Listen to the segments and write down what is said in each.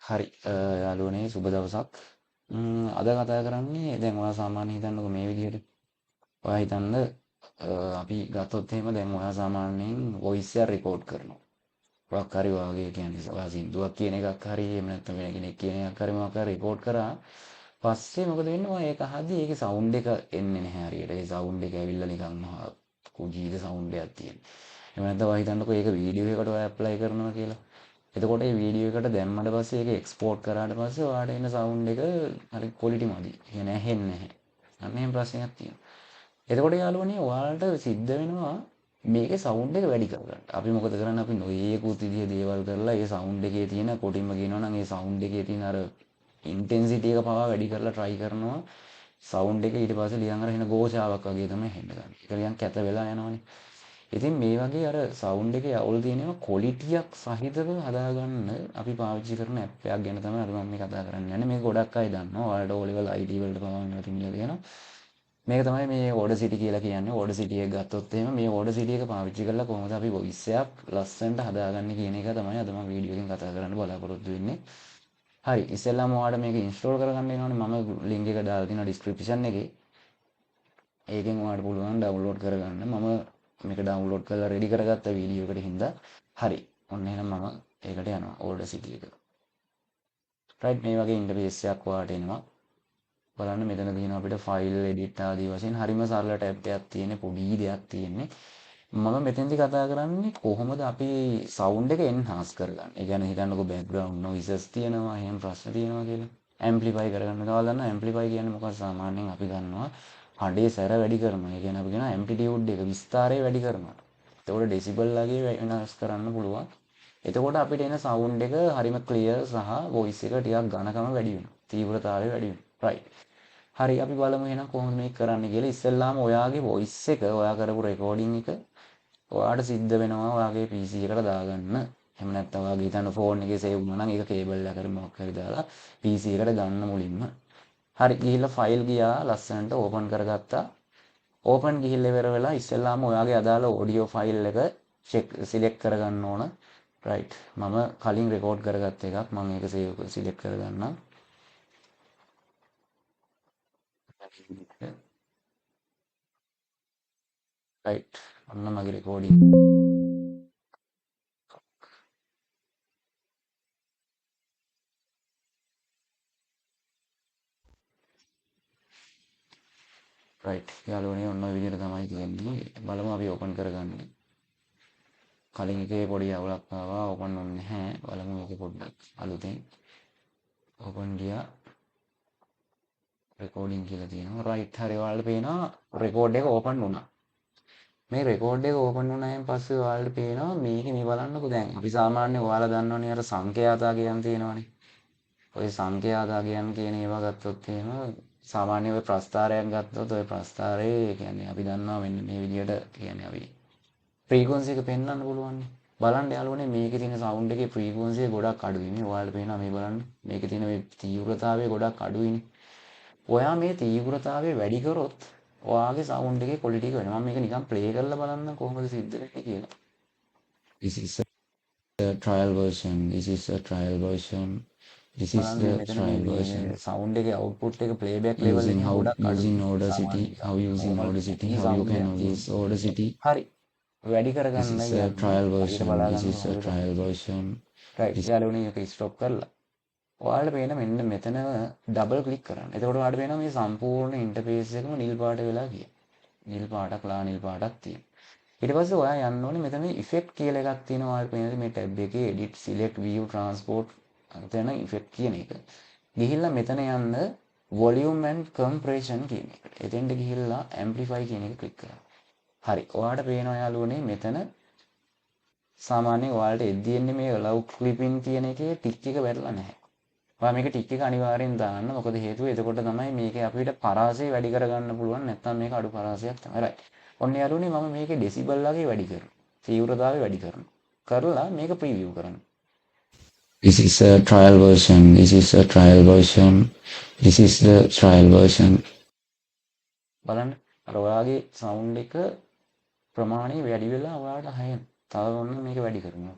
හරි යාළුවනේ සුබ දවසක්. අද කතා කරන්නේ දැන් ඔයා සාමාන්‍ය හිතන්නකෝ මේ විදිහට. ඔයා හිතන්න අපි ගත්තොත් එහෙම දැන් ඔයා සාමාන්‍යයෙන් වොයිස් එක රෙකෝඩ් කරනවා. මොකක් හරි වාගේ කියන්නේ ඔයා සින්දුවක් කියන එකක් හරි එහෙම නැත්නම් වෙන කෙනෙක් කියන එකක් හරි මොකක් හරි රෙකෝඩ් කරා. පස්සේ මොකද වෙන්නේ? ඔයා ඒක අහද්දි ඒකේ සවුන්ඩ් එක එන්නේ නැහැ හරියට. ඒ සවුන්ඩ් එක ඇවිල්ලා නිකන් මහා කුජීද සවුන්ඩ් එකක් තියෙන. එහෙම නැත්නම් ඔයා හිතන්නකෝ ඒක වීඩියෝ එකකට ඔයා ඇප්ලයි කරනවා කියලා. එතකොට මේ වීඩියෝ එකට දැම්මට පස්සේ ඒක එක්ස්පෝර්ට් කරාට පස්සේ ඔයාලට එන සවුන්ඩ් එක හරි ක්වොලිටි මදි. කියන්නේ ඇහෙන්නේ නැහැ. අන්න එහෙම ප්‍රශ්නයක් තියෙනවා. එතකොට යාළුවනේ ඔයාලට සිද්ධ වෙනවා මේකේ සවුන්ඩ් එක වැඩි කරගන්න. අපි මොකද කරන්නේ? අපි නොයේකුත් විදිහේ දේවල් කරලා ඒ සවුන්ඩ් එකේ තියෙන කොටින්ම කියනවා නම් ඒ සවුන්ඩ් එකේ තියෙන අර ඉන්ටෙන්සිටි එක පවා වැඩි කරලා try කරනවා. සවුන්ඩ් එක ඊට පස්සේ ලියන් අර එන ഘോഷාවක් වගේ තමයි හෙන්න ගන්න. ඒක ලියන් කැත වෙලා යනවනේ. ඉතින් මේ වගේ අර සවුන්ඩ් එකේ අවුල් තියෙනවා ක්වොලිටියක් සහිතව හදාගන්න අපි පාවිච්චි කරන ඇප් එකක් ගැන තමයි අද මම මේ කතා කරන්න යන්නේ. මේක ගොඩක් අය දන්නවා. ඔයාලට O level IT වලට පවා තිබිලා තියෙනවා. මේක තමයි මේ Audacity කියලා කියන්නේ. Audacity එක ගත්තොත් එහෙම මේ Audacity එක පාවිච්චි කරලා කොහොමද අපි voice එකක් ලස්සනට හදාගන්නේ කියන එක තමයි අද මම වීඩියෝ එකෙන් කතා කරන්න බලාපොරොත්තු වෙන්නේ. හරි ඉස්සෙල්ලාම ඔයාලට මේක ඉන්ස්ටෝල් කරගන්න වෙනවනේ. මම link එක දාලා තියෙනවා description එකේ. ඒකෙන් ඔයාලට පුළුවන් ඩවුන්ලෝඩ් කරගන්න. මම මේක ඩවුන්ලෝඩ් කරලා රෙඩි කරගත්ත වීඩියෝ එකට හින්දා හරි. ඔන්න එහෙනම් මම ඒකට යනවා Audacity එක. right මේ වගේ ඉන්ටර්ෆේස් එකක් ඔයාලට එනවා. බලන්න මෙතන තියෙනවා අපිට ෆයිල් එඩිට් ආදී වශයෙන් හරිම සරල ටැබ් එකක් තියෙන පොඩි දෙයක් තියෙන්නේ. මම මෙතෙන්දි කතා කරන්නේ කොහොමද අපි සවුන්ඩ් එක එන්හාන්ස් කරගන්නේ. ඒ කියන්නේ හිතන්නකෝ බෑග්ග්‍රවුන්ඩ් නොයිසස් තියෙනවා, එහෙම ප්‍රශ්න තියෙනවා කියලා. ඇම්ප්ලිෆයි කරගන්න. කවදාවත් දන්නවා ඇම්ප්ලිෆයි කියන්නේ මොකක්ද? සාමාන්‍යයෙන් අපි දන්නවා හඬේ සැර වැඩි කරනවා. ඒ කියන්නේ අපි කියනවා ඇම්ප්ලිටියුඩ් එක විස්තාරය වැඩි කරනවා. එතකොට ඩෙසිබල් වගේ වෙනස් කරන්න පුළුවන්. එතකොට අපිට එන සවුන්ඩ් එක හරිම ක්ලියර් සහ වොයිස් එක ටිකක් ඝනකම වැඩි වෙනවා. තීව්‍රතාවය වැඩි වෙනවා. right. හරි අපි බලමු එහෙනම් කොහොමද මේක කරන්න කියලා. ඉස්සෙල්ලාම ඔයාගේ වොයිස් එක ඔයා කරපු රෙකෝඩින් එක ඔයාට සිද්ධ වෙනවා ඔයාගේ PC එකට දාගන්න. එහෙම නැත්නම් ඔයාගේ හිතන්න ෆෝන් එකේ සේව් වුණා නම් ඒක කේබල් එකකට මොකක් හරි දාලා PC එකට ගන්න මුලින්ම. හරි ගිහිල්ලා ෆයිල් ගියා ලස්සනට ඕපන් කරගත්තා. ඕපන් ගිහිල්ලා ඉවර වෙලා ඉස්සෙල්ලාම ඔයාගේ අදාළ ඔඩියෝ ෆයිල් එක සිලෙක්ට් කරගන්න ඕන. right මම කලින් රෙකෝඩ් කරගත්ත එකක් මම ඒක සිලෙක්ට් කරගන්නම්. right ඔන්න මගේ රෙකෝඩින් right යාළුවනේ ඔන්න ඔය විදිහට තමයි තියෙන්නේ. බලමු අපි ඕපන් කරගන්න. කලින් එකේ පොඩි අවුලක් ආවා ඕපන් වුන්නේ නැහැ. බලමු මේකේ පොඩ්ඩක් අලුතෙන් ඕපන් ගියා. රෙකෝඩින් කියලා තියෙනවා. right හරි ඔයාලට පේනවා රෙකෝඩ් එක ඕපන් වුණා. මේ රෙකෝඩ් එක ඕපන් වුණායින් පස්සේ ඔයාලට පේනවා මේකේ මේ බලන්නකෝ දැන් අපි සාමාන්‍යයෙන් ඔයාලා දන්නවනේ අර සංඛ්‍යාතා කියන තියෙනවනේ. ඔය සංඛ්‍යාතා කියන ඒවා ගත්තොත් එහෙම සාමාන්‍ය ඔය ප්‍රස්ථාරයක් ගත්තොත් ඔය ප්‍රස්ථාරයේ කියන්නේ අපි දන්නවා මෙන්න මේ විදිහට කියන්නේ අපි ෆ්‍රීකවන්සි එක පෙන්වන්න පුළුවන්. බලන්න යාළුවනේ මේකේ තියෙන සවුන්ඩ් එකේ ෆ්‍රීකවන්සි එක ගොඩක් අඩුයිනේ. ඔයාලට පේනවා මේ බලන්න මේකේ තියෙන මේ තීව්‍රතාවය ගොඩක් අඩුයිනේ. ඔයා මේ තීව්‍රතාවය වැඩි කරොත් ඔයාගේ සවුන්ඩ් එකේ ක්වොලිටි එක වෙනවා. මම මේක නිකන් ප්ලේ කරලා බලන්න කොහොමද සිද්ධ වෙන්නේ කියලා. This is a trial version. This is a trial version. This is the trial version. Sound එකේ output එක playback level එකෙන් ගොඩක් using Audacity, how using Audacity, how you can use Audacity. හරි. වැඩි කරගන්න this is a trial version. This is a trial version. right. යාළුවනේ මේක stop කරලා ඔයාලට පේන මෙන්න මෙතන ඩබල් ක්ලික් කරන්න. එතකොට ඔයාලට පේනවා මේ සම්පූර්ණ ඉන්ටර්ෆේස් එකම නිල් පාට වෙලා ගියා. නිල් පාටක් ලා නිල් පාටක් තියෙනවා. ඊට පස්සේ ඔයා යන්න ඕනේ මෙතන ඉෆෙක්ට් කියලා එකක් තියෙනවා. ඔයාලට පේනවා මේ ටැබ් එකේ edit select view transport අතන ඉෆෙක්ට් කියන එක. ගිහිල්ලා මෙතන යන්න volume and compression කියන එකට. එතෙන්ට ගිහිල්ලා amplify කියන එක ක්ලික් කරන්න. හරි. ඔයාලට පේනවා යාළුවනේ මෙතන සාමාන්‍යයෙන් ඔයාලට එද්දීන්නේ මේ allow clipping කියන එකේ ටික් එක වැටලා නැහැ. ඔයා මේක ටික් එක අනිවාර්යෙන් දාන්න. මොකද හේතුව එතකොට තමයි මේකේ අපිට පරාසය වැඩි කරගන්න පුළුවන්. නැත්නම් මේක අඩු පරාසයක් තමයි. right. ඔන්න යාළුවනේ මම මේකේ ඩෙසිබල් වගේ වැඩි කරනවා. තීව්‍රතාවය වැඩි කරනවා. කරලා මේක ප්‍රීවියු කරනවා. This is a trial version. This is a trial version. This is the trial version. බලන්න අර ඔයාගේ සවුන්ඩ් එක ප්‍රමාණය වැඩි වෙලා ඔයාලට හයන. තව ඔන්න මේක වැඩි කරනවා.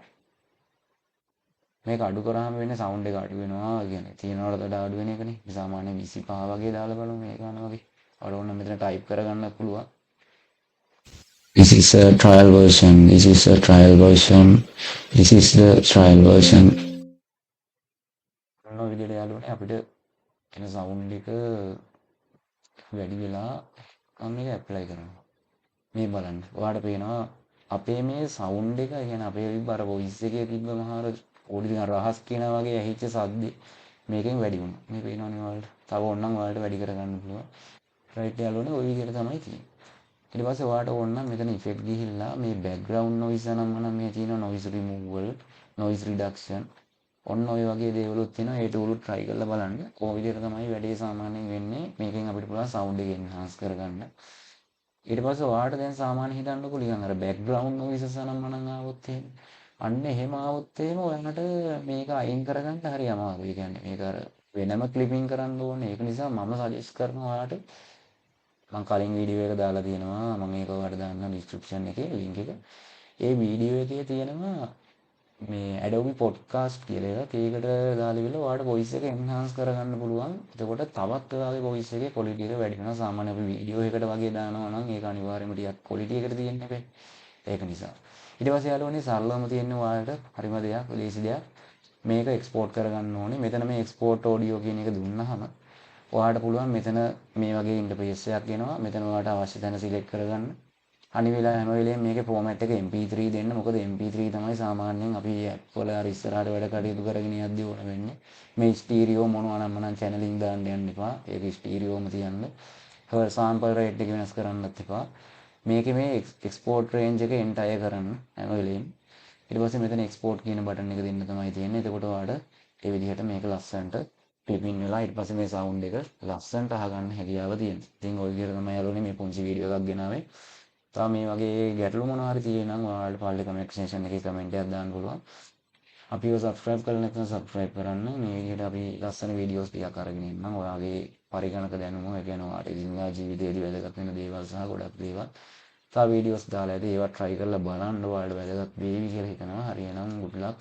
මේක අඩු කරාම වෙන්නේ සවුන්ඩ් එක අඩු වෙනවා කියන්නේ තියනවට වඩා අඩු වෙන එකනේ. සාමාන්‍ය 25 වගේ දාලා බලමු මේ ගන්න වගේ. ඔයාලා ඕන මෙතන ටයිප් කරගන්න පුළුවන්. This is a trial version. This is a trial version. This is the trial version. ඔන්න ඔය විදිහට යාළුවනේ අපිට එන සවුන්ඩ් එක වැඩි වෙලා මම මේක ඇප්ලයි කරනවා. මේ බලන්න. ඔයාලට පේනවා අපේ මේ සවුන්ඩ් එක කියන්නේ අපේ විබ්බර වොයිස් එකේ තිබ්බ මහර පොඩි නිකන් රහස් කියනා වගේ ඇහිච්ච සද්දේ මේකෙන් වැඩි වුණා. මේ පේනවනේ ඔයාලට. තව ඕනනම් ඔයාලට වැඩි කරගන්න පුළුවන්. රයිට් යාළුවනේ ওই විදිහට තමයි තියෙන්නේ. ඊට පස්සේ ඔයාලට ඕන නම් මෙතන ඉෆෙක්ට් ගිහිල්ලා මේ බෑග්ග්‍රවුන්ඩ් නොයිස් නම් මේ තියෙනවා නොයිස් රිමූවල්, නොයිස් රිඩක්ෂන්. ඔන්න ඔය වගේ දේවලුත් තියෙනවා. ඒ ටූල් try කරලා බලන්න. කොහොම විදිහට තමයි වැඩේ සාමාන්‍යයෙන් වෙන්නේ. මේකෙන් අපිට පුළුවන් සවුන්ඩ් එක එන්හාන්ස් කරගන්න. ඊට පස්සේ ඔයාලට දැන් සාමාන්‍ය හිතන්නකෝ නිකන් අර බෑග්ග්‍රවුන්ඩ් නොයිසස් නම් ආවොත් එහෙම. අන්න එහෙම ආවොත් එහෙම ඔයාලට මේක අයින් කරගන්න හරි අමාරුයි. ඒ කියන්නේ මේක අර වෙනම ක්ලිපින් කරන්න ඕනේ. ඒක නිසා මම සජෙස්ට් කරනවා ඔයාලට මම කලින් වීඩියෝ එක දාලා තියෙනවා. මම ඒක ඔයාලට දාන්න ඩිස්ක්‍රිප්ෂන් එකේ link එක. ඒ වීඩියෝ එකේ තියෙනවා මේ Adobe Podcast කියලා එකක්. ඒකට දාලා ඉවරලා ඔයාලට voice එක enhance කරගන්න පුළුවන්. එතකොට තවත් ඔයාගේ voice එකේ quality එක වැඩි වෙනවා. සාමාන්‍ය අපි වීඩියෝ එකකට වගේ දානවා නම් ඒක අනිවාර්යයෙන්ම ටිකක් quality එකට තියෙන්න බෑ. ඒක නිසා. ඊට පස්සේ යාළුවනේ සරලවම තියෙන්නේ ඔයාලට හරිම දෙයක්, ලේසි දෙයක්. මේක එක්ස්පෝර්ට් කරගන්න ඕනේ. මෙතන මේ එක්ස්පෝර්ට් ඔඩියෝ කියන එක දුන්නාම ඔයාලට පුළුවන් මෙතන මේ වගේ ඉන්ටර්ෆේස් එකක් එනවා. මෙතන ඔයාලට අවශ්‍ය තැන සිලෙක්ට් කරගන්න. අනිත් වෙලාව හැම වෙලේම මේකේ ෆෝමැට් එක MP3 දෙන්න. මොකද MP3 තමයි සාමාන්‍යයෙන් අපි ඇප් වල අර ඉස්සරහට වැඩ කටයුතු කරගෙන යද්දී ඕන වෙන්නේ. මේ ස්ටීරියෝ මොනවා නම් මනම් channelling දාන්න යන්න එපා. ඒක ස්ටීරියෝම තියන්න. sample rate එක වෙනස් කරන්නත් එපා. මේකේ මේ export range එක entire කරන්න හැම වෙලේම. ඊට පස්සේ මෙතන export කියන බටන් එක දෙන්න තමයි තියෙන්නේ. එතකොට ඔයාලට ඒ විදිහට මේක ලස්සනට ක්ලිපින් වෙලා ඊට පස්සේ මේ සවුන්ඩ් එක ලස්සනට අහගන්න හැකියාව තියෙනවා. ඉතින් ඔය විදිහට තමයි යාළුවනේ මේ පුංචි වීඩියෝ එකක් ගෙනාවේ. තව මේ වගේ ගැටලු මොනවා හරි තියෙනවා නම් ඔයාලට පල්ලේ කමෙන්ට් සෙක්ෂන් එකේ කමෙන්ට් එකක් දාන්න පුළුවන්. අපිව subscribe කරලා නැත්නම් subscribe කරන්න. මේ විදිහට අපි ලස්සන වීඩියෝස් ටිකක් අරගෙන එන්නම්. ඔයාගේ පරිගණක දැනුම, ඒ කියන්නේ ඔයාලට ඉදිරියදා ජීවිතයේදී වැදගත් වෙන දේවල් සහ ගොඩක් දේවල්. තව වීඩියෝස් දාලා ඇති ඒවා try කරලා බලන්න ඔයාලට වැදගත් වේවි කියලා හිතනවා. හරියනම් good luck.